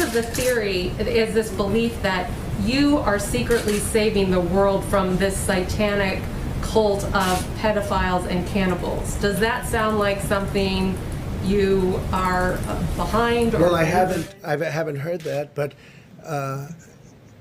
of the theory is this belief that you are secretly saving the world from this satanic cult of pedophiles and cannibals. Does that sound like something you are behind? Well, I haven't heard that, but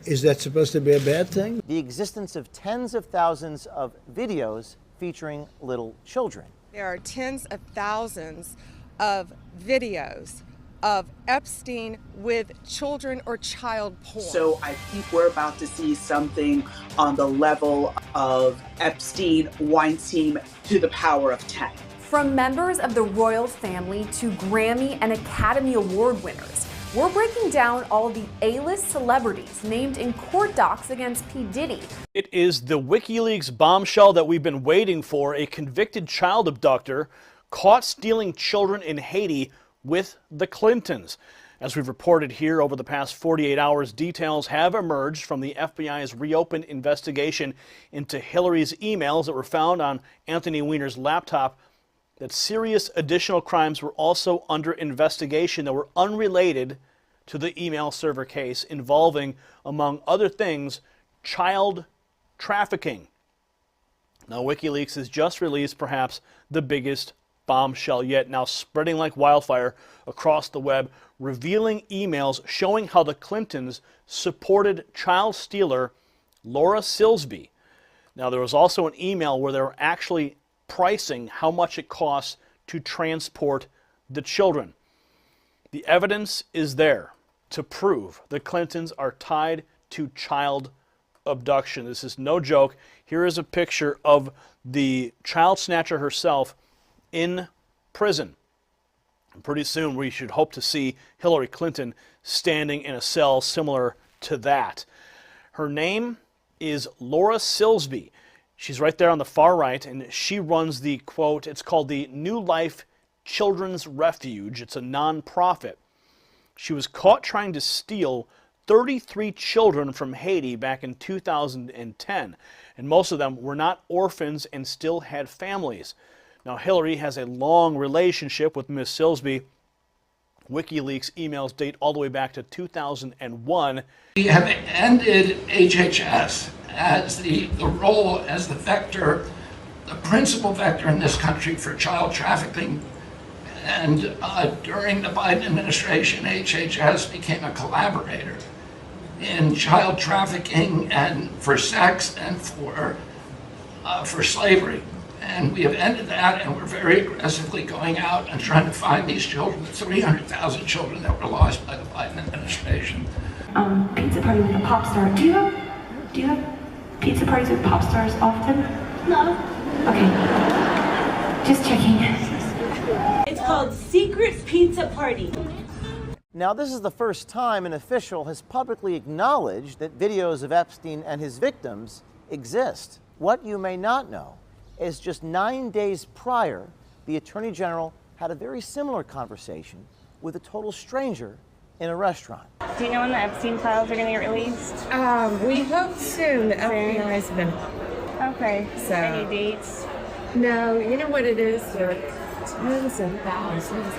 is that supposed to be a bad thing? The existence of tens of thousands of videos featuring little children. There are tens of thousands of videos of Epstein with children or child porn. So I think we're about to see something on the level of Epstein, Weinstein to the power of 10. From members of the royal family to Grammy and Academy Award winners, we're breaking down all the A-list celebrities named in court docs against P. Diddy. It is the WikiLeaks bombshell that we've been waiting for. A convicted child abductor caught stealing children in Haiti with the Clintons. As we've reported here over the past 48 hours, details have emerged from the FBI's reopened investigation into Hillary's emails that were found on Anthony Weiner's laptop that serious additional crimes were also under investigation that were unrelated to the email server case involving, among other things, child trafficking. Now, WikiLeaks has just released perhaps the biggest bombshell yet, now spreading like wildfire across the web, revealing emails showing how the Clintons supported child stealer Laura Silsby. Now, there was also an email where they were actually pricing how much it costs to transport the children. The evidence is there to prove the Clintons are tied to child abduction. This is no joke. Here is a picture of the child snatcher herself in prison. And pretty soon we should hope to see Hillary Clinton standing in a cell similar to that. Her name is Laura Silsby. She's right there on the far right, and she runs the, quote, it's called the New Life Children's Refuge. It's a nonprofit. She was caught trying to steal 33 children from Haiti back in 2010, and most of them were not orphans and still had families. Now, Hillary has a long relationship with Ms. Silsby. WikiLeaks emails date all the way back to 2001. We have ended HHS as the role as the vector, the principal vector in this country for child trafficking. And during the Biden administration, HHS became a collaborator in child trafficking and for sex and for slavery. And we have ended that, and we're very aggressively going out and trying to find these children, 300,000 children that were lost by the Biden administration. Pizza party with a pop star. Do you have pizza parties with pop stars often? No. Okay. Just checking. It's called Secret Pizza Party. Now, this is the first time an official has publicly acknowledged that videos of Epstein and his victims exist. What you may not know is just 9 days prior, the Attorney General had a very similar conversation with a total stranger in a restaurant. Do you know when the Epstein files are going to get released? We hope soon. The FBI's been... Okay. So, any dates? No, you know what it is? There are tons and thousands of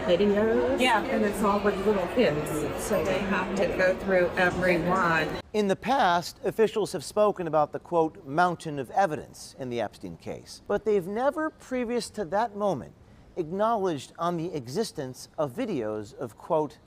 videos. Yeah. And it's all with little kids. So they have to go through every one. In the past, officials have spoken about the, quote, mountain of evidence in the Epstein case, but they've never, previous to that moment, acknowledged on the existence of videos of, quote,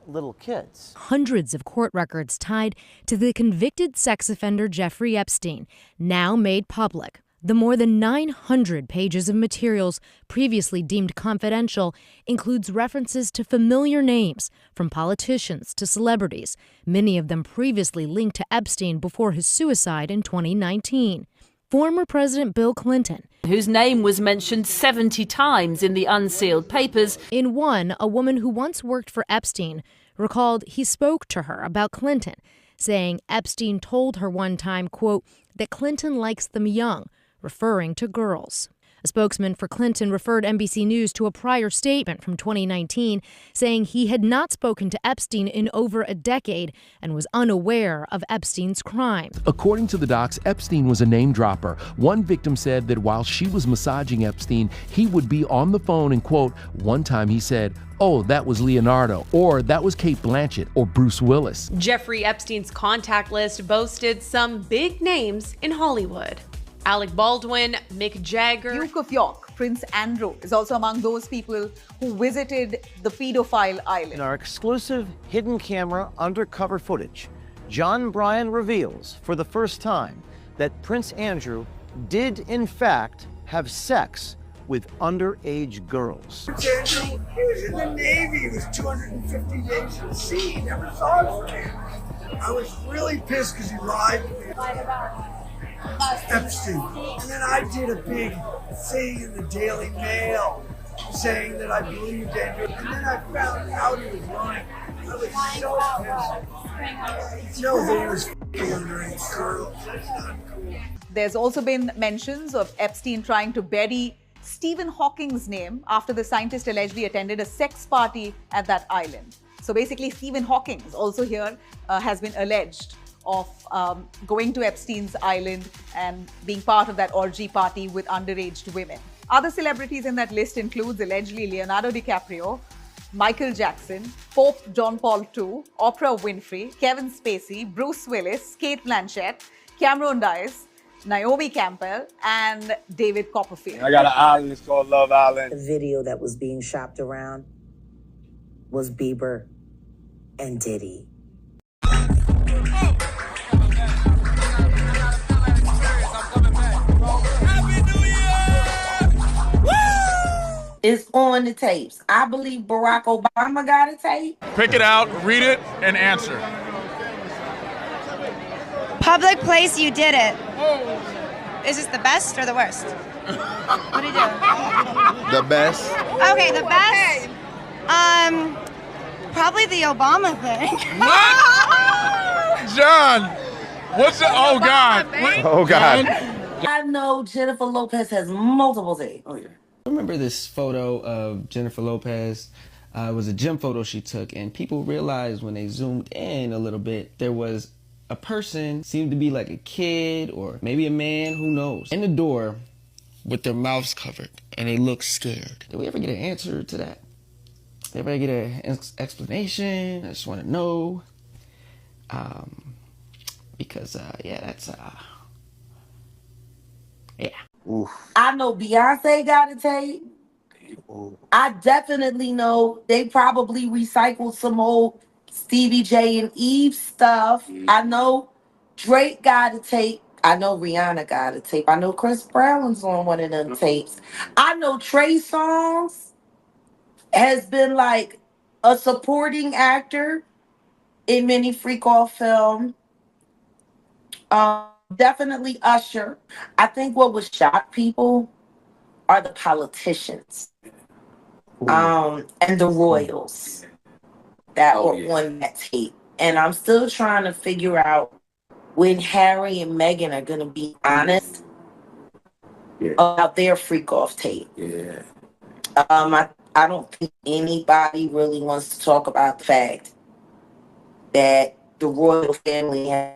little kids. Hundreds of court records tied to the convicted sex offender Jeffrey Epstein, now made public. The more than 900 pages of materials previously deemed confidential includes references to familiar names, from politicians to celebrities, many of them previously linked to Epstein before his suicide in 2019. Former President Bill Clinton, whose name was mentioned 70 times in the unsealed papers. In one, a woman who once worked for Epstein recalled he spoke to her about Clinton, saying Epstein told her one time, quote, that Clinton likes them young, referring to girls. A spokesman for Clinton referred NBC News to a prior statement from 2019 saying he had not spoken to Epstein in over a decade and was unaware of Epstein's crime. According to the docs, Epstein was a name dropper. One victim said that while she was massaging Epstein, he would be on the phone and, quote, one time he said, "Oh, that was Leonardo," or "That was Kate Blanchett," or Bruce Willis. Jeffrey Epstein's contact list boasted some big names in Hollywood. Alec Baldwin, Mick Jagger. Duke of York, Prince Andrew, is also among those people who visited the pedophile island. In our exclusive hidden camera undercover footage, John Bryan reveals for the first time that Prince Andrew did in fact have sex with underage girls. Prince Andrew, he was in the Navy. He was 250 days at sea. He never saw his family. I was really pissed because he lied to me. Epstein. And then I did a big thing in the Daily Mail saying that I believed Andrew. And then I found out he was lying. I was so pissed. No, that he was f***ing underage girls. That's not cool. There's also been mentions of Epstein trying to bury Stephen Hawking's name after the scientist allegedly attended a sex party at that island. So basically, Stephen Hawking also here has been alleged of going to Epstein's island and being part of that orgy party with underage women. Other celebrities in that list includes allegedly Leonardo DiCaprio, Michael Jackson, Pope John Paul II, Oprah Winfrey, Kevin Spacey, Bruce Willis, Kate Blanchett, Cameron Diaz, Naomi Campbell, and David Copperfield. I got an island, it's called Love Island. The video that was being shopped around was Bieber and Diddy. It's on the tapes. I believe Barack Obama got a tape. Pick it out, read it, and answer. Public place, you did it. Is this the best or the worst? What do you do? The best. Okay, the best. Probably the Obama thing. John, what's the? Oh God. Oh God. I know Jennifer Lopez has multiple tapes. Oh yeah. I remember this photo of Jennifer Lopez. It was a gym photo she took, and people realized when they zoomed in a little bit, there was a person, seemed to be like a kid or maybe a man, who knows, in the door with their mouths covered, and they look scared. Did we ever get an answer to that? Did we ever get an explanation? I just want to know. Because, yeah, that's, yeah. Oof. I know Beyonce got a tape. Ooh. I definitely know they probably recycled some old Stevie J and Eve stuff. I know Drake got a tape. I know Rihanna got a tape. I know Chris Brown's on one of them tapes. I know Trey Songz has been like a supporting actor in many freak-off films. Definitely Usher. I think what would shock people are the politicians and the royals that were on that tape. And I'm still trying to figure out when Harry and Meghan are going to be honest about their freak-off tape. Yeah. I don't think anybody really wants to talk about the fact that the royal family had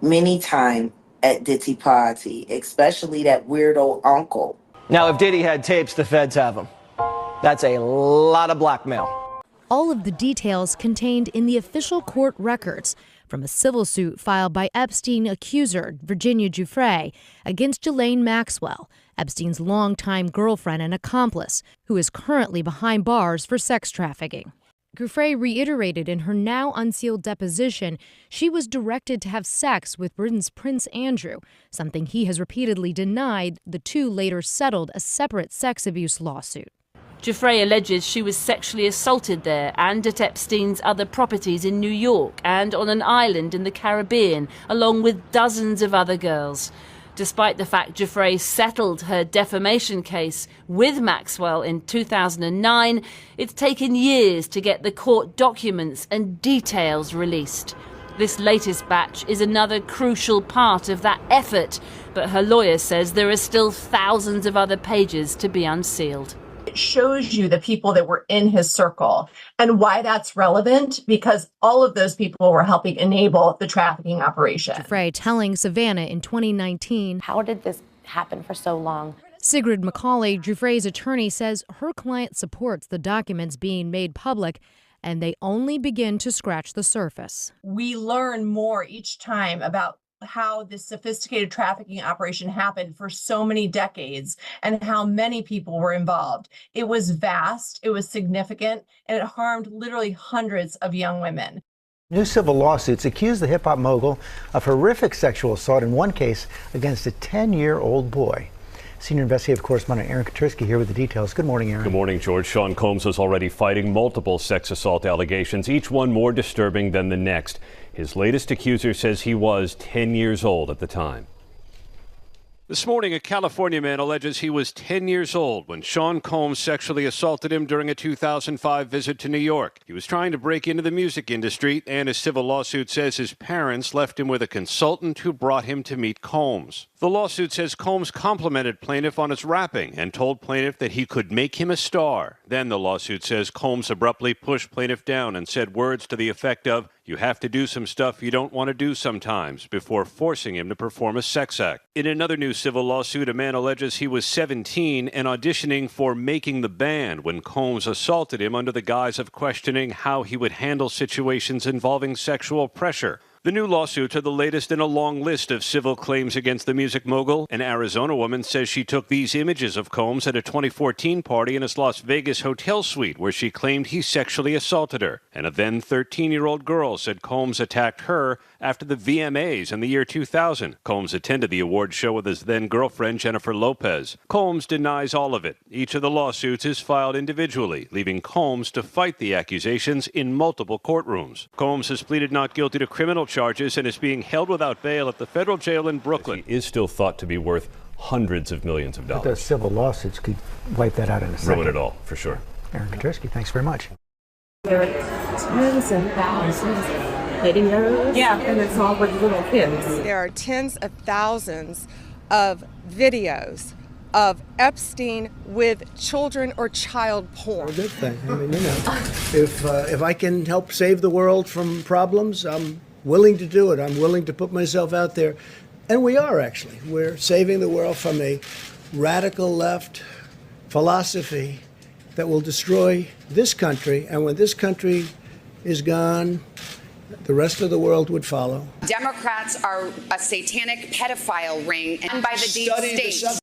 many time at Diddy party, especially that weirdo uncle. Now, if Diddy had tapes, the feds have them. That's a lot of blackmail. All of the details contained in the official court records from a civil suit filed by Epstein accuser Virginia Giuffre against Ghislaine Maxwell, Epstein's longtime girlfriend and accomplice, who is currently behind bars for sex trafficking. Giuffre reiterated in her now unsealed deposition she was directed to have sex with Britain's Prince Andrew, something he has repeatedly denied. The two later settled a separate sex abuse lawsuit. Giuffre alleges she was sexually assaulted there and at Epstein's other properties in New York and on an island in the Caribbean, along with dozens of other girls. Despite the fact Giuffre settled her defamation case with Maxwell in 2009, it's taken years to get the court documents and details released. This latest batch is another crucial part of that effort, but her lawyer says there are still thousands of other pages to be unsealed. It shows you the people that were in his circle and why that's relevant, because all of those people were helping enable the trafficking operation. Giuffre telling Savannah in 2019, "How did this happen for so long?" Sigrid Macaulay, Giuffre's attorney, says her client supports the documents being made public, and they only begin to scratch the surface. We learn more each time about how this sophisticated trafficking operation happened for so many decades and how many people were involved. It was vast, it was significant, and it harmed literally hundreds of young women. New civil lawsuits accuse the hip-hop mogul of horrific sexual assault in one case against a 10-year-old boy. Senior investigative correspondent Aaron Katursky here with the details. Good morning, Aaron. Good morning, George. Sean Combs is already fighting multiple sex assault allegations, each one more disturbing than the next. His latest accuser says he was 10 years old at the time. This morning, a California man alleges he was 10 years old when Sean Combs sexually assaulted him during a 2005 visit to New York. He was trying to break into the music industry, and his civil lawsuit says his parents left him with a consultant who brought him to meet Combs. The lawsuit says Combs complimented plaintiff on his rapping and told plaintiff that he could make him a star. Then the lawsuit says Combs abruptly pushed plaintiff down and said words to the effect of, "You have to do some stuff you don't want to do sometimes," before forcing him to perform a sex act. In another new civil lawsuit, a man alleges he was 17 and auditioning for Making the Band when Combs assaulted him under the guise of questioning how he would handle situations involving sexual pressure. The new lawsuits are the latest in a long list of civil claims against the music mogul. An Arizona woman says she took these images of Combs at a 2014 party in his Las Vegas hotel suite where she claimed he sexually assaulted her. And a then 13-year-old girl said Combs attacked her after the VMAs in the year 2000. Combs attended the award show with his then-girlfriend Jennifer Lopez. Combs denies all of it. Each of the lawsuits is filed individually, leaving Combs to fight the accusations in multiple courtrooms. Combs has pleaded not guilty to criminal charges and is being held without bail at the federal jail in Brooklyn. He is still thought to be worth hundreds of millions of dollars. But those civil lawsuits could wipe that out in a second. Ruin it all, for sure. Aaron Katursky, thanks very much. There are tens and thousands of videos, and it's all with little kids. There are tens of thousands of videos of Epstein with children or child porn. A good thing. I mean, if I can help save the world from problems, I'm willing to do it. I'm willing to put myself out there. And we are, actually. We're saving the world from a radical left philosophy that will destroy this country. And when this country is gone, the rest of the world would follow. Democrats are a satanic pedophile ring and by the deep state.